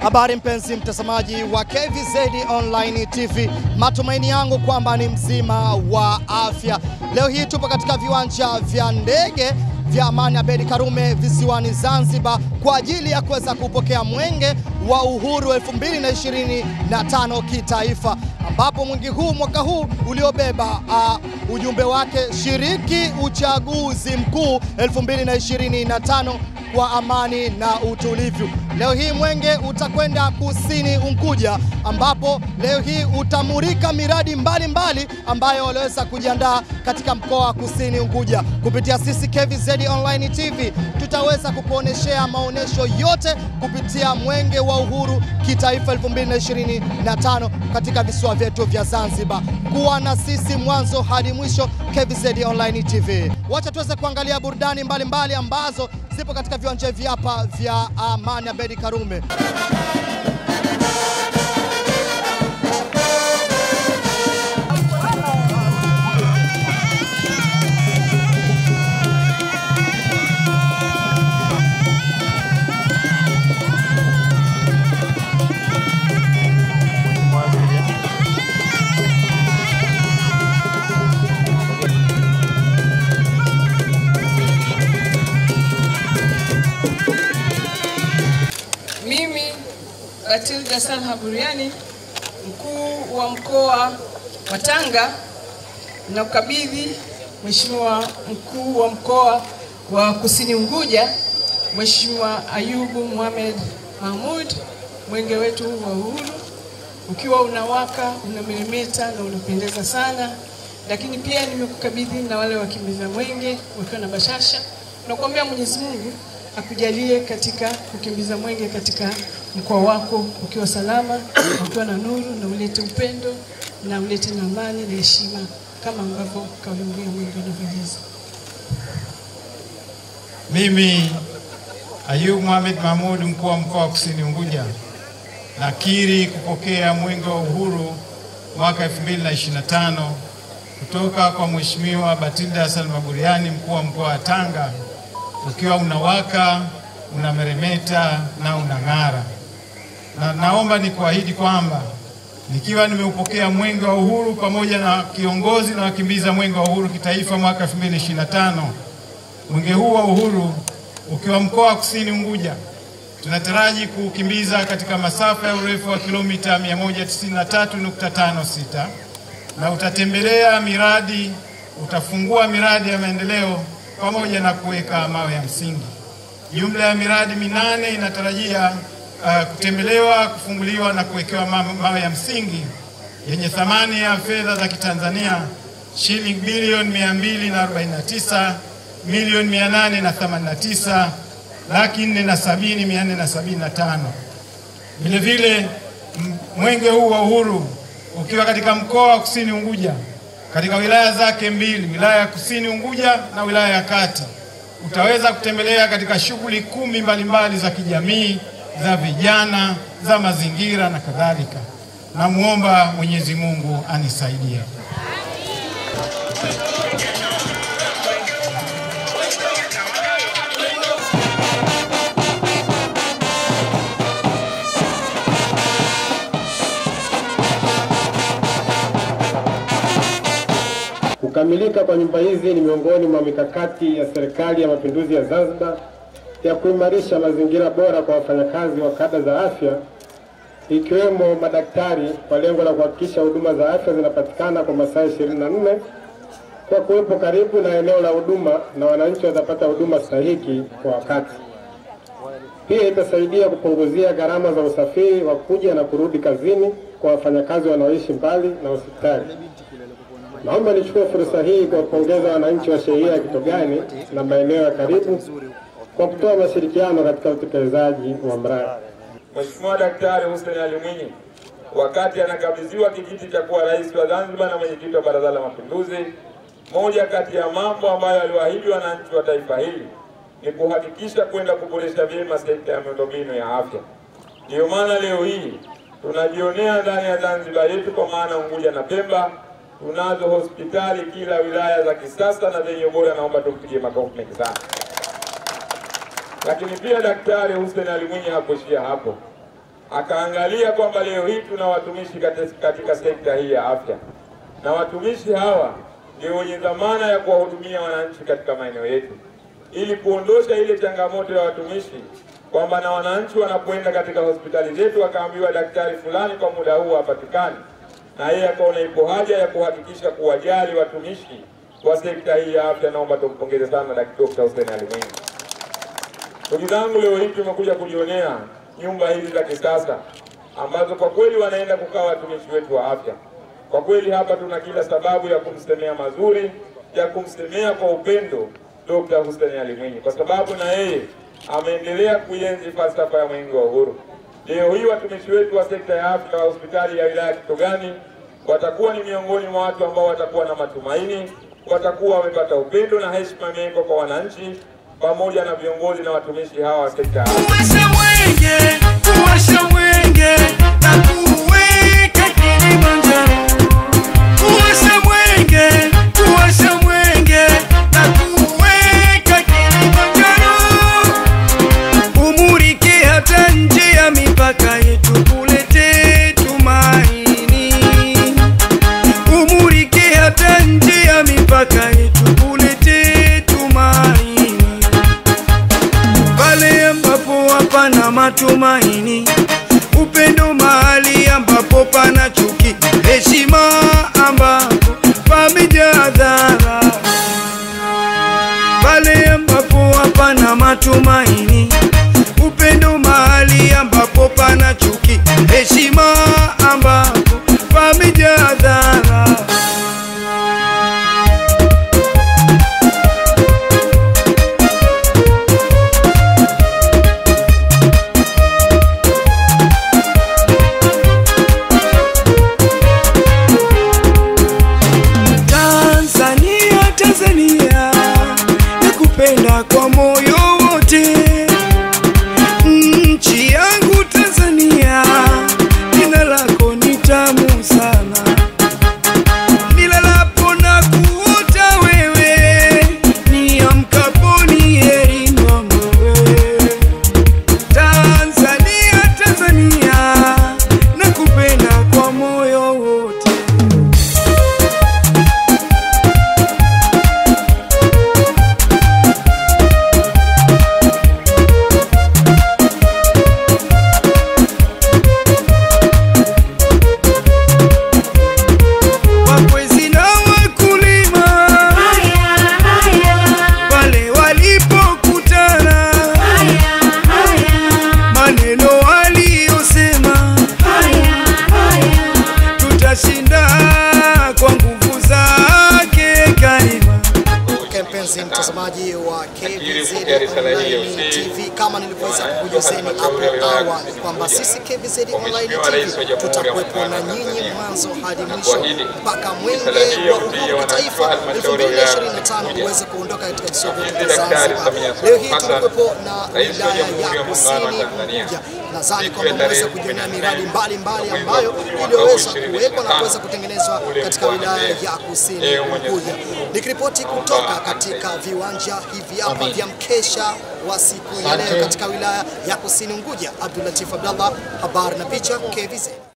Habari mpenzi mtazamaji wa KVZ Online TV, matumaini yangu kwamba ni mzima wa afya. Leo hii tupo katika viwanja vya ndege vya Amani Abeid Karume visiwani Zanzibar kwa ajili ya kuweza kupokea mwenge wa uhuru 2025 kitaifa, ambapo mwaka huu uliobeba ujumbe wake shiriki uchaguzi mkuu 2025 kwa amani na utulivu. Leo hii mwenge utakwenda kusini Unguja, ambapo leo hii utamurika miradi mbalimbali ambayo waliweza kujiandaa katika mkoa wa kusini Unguja. Kupitia sisi KVZ Online TV tutaweza kukuoneshea maonesho yote kupitia mwenge wa uhuru kitaifa 2025 katika visiwa vyetu vya Zanzibar. Kuwa na sisi mwanzo hadi mwisho, KVZ Online TV. Wacha tuweze kuangalia burudani mbalimbali ambazo zipo katika viwanja hivi hapa vya Amani Abeid Karume. Batilda Salha Buriani, mkuu wa mkoa wa Tanga, na kukabidhi Mheshimiwa mkuu wa mkoa wa Kusini Unguja, Mheshimiwa Ayubu Mohamed Mahmud, mwenge wetu wa uhuru ukiwa unawaka, unameremeta na unapendeza sana. Lakini pia nimekukabidhi na wale wakimbiza mwenge wakiwa na bashasha. Nakuombea Mwenyezi Mungu akujalie katika kukimbiza mwenge katika mkoa wako ukiwa salama, ukiwa na nuru, na ulete upendo na ulete na amani na heshima kama ambavyo kauli mbiu mwenge unavyoeleza. Mimi Ayubu Mohamed Mahmud, mkuu wa mkoa wa Kusini Unguja, nakiri kupokea mwenge wa uhuru mwaka 2025 kutoka kwa Mheshimiwa Batilda Salha Buriani, mkuu wa mkoa wa Tanga, ukiwa unawaka, unameremeta na unang'ara. Na naomba nikuahidi kwamba nikiwa nimeupokea mwenge wa uhuru pamoja na kiongozi na wakimbiza mwenge wa uhuru kitaifa mwaka 2025, mwenge huu wa uhuru ukiwa mkoa wa Kusini Unguja, tunataraji kukimbiza katika masafa ya urefu wa kilomita 193.56 na utatembelea miradi, utafungua miradi ya maendeleo pamoja na kuweka mawe ya msingi. Jumla ya miradi 8 inatarajia kutembelewa, kufunguliwa na kuwekewa mawe ya msingi yenye thamani ya fedha za Kitanzania shilingi bilioni 200,889,470,475. Vile vile mwenge huu wa uhuru ukiwa katika mkoa wa Kusini Unguja, katika wilaya zake mbili, wilaya ya Kusini Unguja na wilaya ya Kati, utaweza kutembelea katika shughuli 10 mbalimbali za kijamii, za vijana, za mazingira na kadhalika. Namuomba Mwenyezi Mungu anisaidie. Kukamilika kwa nyumba hizi ni miongoni mwa mikakati ya Serikali ya Mapinduzi ya Zanzibar ya kuimarisha mazingira bora kwa wafanyakazi wa kada za afya, ikiwemo madaktari, kwa lengo la kuhakikisha huduma za afya zinapatikana kwa masaa 24 kwa kuwepo karibu na eneo la huduma na wananchi watapata huduma stahiki kwa wakati. Pia itasaidia kupunguzia gharama za usafiri wa kuja na kurudi kazini kwa wafanyakazi wanaoishi mbali na hospitali. Naomba nichukue fursa hii kuwapongeza wananchi wa shehia ya Kitogani na maeneo ya karibu kwa kutoa mashirikiano katika utekelezaji wa mradi. Mheshimiwa Daktari Hussein Ali Mwinyi, wakati anakabidhiwa kijiti cha kuwa rais wa Zanzibar na mwenyekiti wa Baraza la Mapinduzi, moja kati ya mambo ambayo aliwaahidi wananchi wa taifa hili ni kuhakikisha kwenda kuboresha vyema sekta ya miundombinu ya afya. Ndio maana leo hii tunajionea ndani ya Zanzibar yetu, kwa maana Unguja na Pemba, tunazo hospitali kila wilaya za kisasa na zenye ubora. Naomba tupigie makofi mengi sana. Lakini pia Daktari Hussein Ali Mwinyi hakuishia hapo. akaangalia kwamba leo hii tuna watumishi katika sekta hii ya afya, na watumishi hawa ndio wenye dhamana ya kuwahudumia wananchi katika maeneo yetu, ili kuondosha ile changamoto ya watumishi kwamba na wananchi wanapoenda katika hospitali zetu wakaambiwa daktari fulani kwa muda huu hapatikani, na yeye akaona ipo haja ya kuhakikisha kuwajali watumishi wa sekta hii ya afya. Naomba tumpongeze sana Dr. Hussein Ali Mwinyi. Ndugu zangu, leo hii tumekuja kujionea nyumba hizi za kisasa ambazo kwa kweli wanaenda kukaa watumishi wetu wa afya. Kwa kweli hapa tuna kila sababu ya kumsemea mazuri, ya kumsemea kwa upendo Dr. Hussein Ali Mwinyi, kwa sababu na yeye ameendelea kuienzi falsafa ya Mwenge wa Uhuru. Leo hii watumishi wetu wa sekta ya afya wa hospitali ya wilaya Kitogani watakuwa ni miongoni mwa watu ambao watakuwa na matumaini, watakuwa wamepata upendo na heshima imewekwa kwa wananchi pamoja na viongozi na watumishi hawa wa sekta ya afya. Kuwasha mwenge na kuweka Kilimanjaro. Kuwasha mwenge na kuweka Kilimanjaro. Umulike hata nje ya mipaka yetu, kulete tumaini. Umulike hata nje ya mipaka yetu, kulete tumaini. Pale ambapo hapana matumaini, upendo mahali ambapo pana chuki, heshima ambapo pamejaa dharau. Pale ambapo hapana matumaini, upendo mahali ambapo pana chuki, heshima ambapo pamejaa dharau. Tanzania, nakupenda kwa moyo wote. Nchi yangu Tanzania, jina lako ni tamu sana. Nilalapo na kuota wewe, niamkapo ni heri mamawe. Tanzania, Tanzania, nakupenda kwa moyo wote. Mtazamaji wa KVZ Online TV, kama nilivyoweza kukujuzeni hapo awali kwamba sisi KVZ Online TV tutakuwepo na nyinyi mwanzo hadi mwisho mpaka Mwenge wa Uhuru Kitaifa 2025 uweze kuondoka katika visiwa vyetu vya Zanzibar. Leo hii tunakuwepo na wilaya ya Kusini Unguja. Nadhani kwamba mmeweza kujionea miradi mbalimbali ambayo iliyoweza kuwekwa na kuweza kutengenezwa katika wilaya ya Kusini Unguja. Nikiripoti kutoka katika viwanja hivi hapa vya mkesha wa siku ya leo katika wilaya ya Kusini Unguja, Abdul Latif Abdallah, habari na picha KVZ.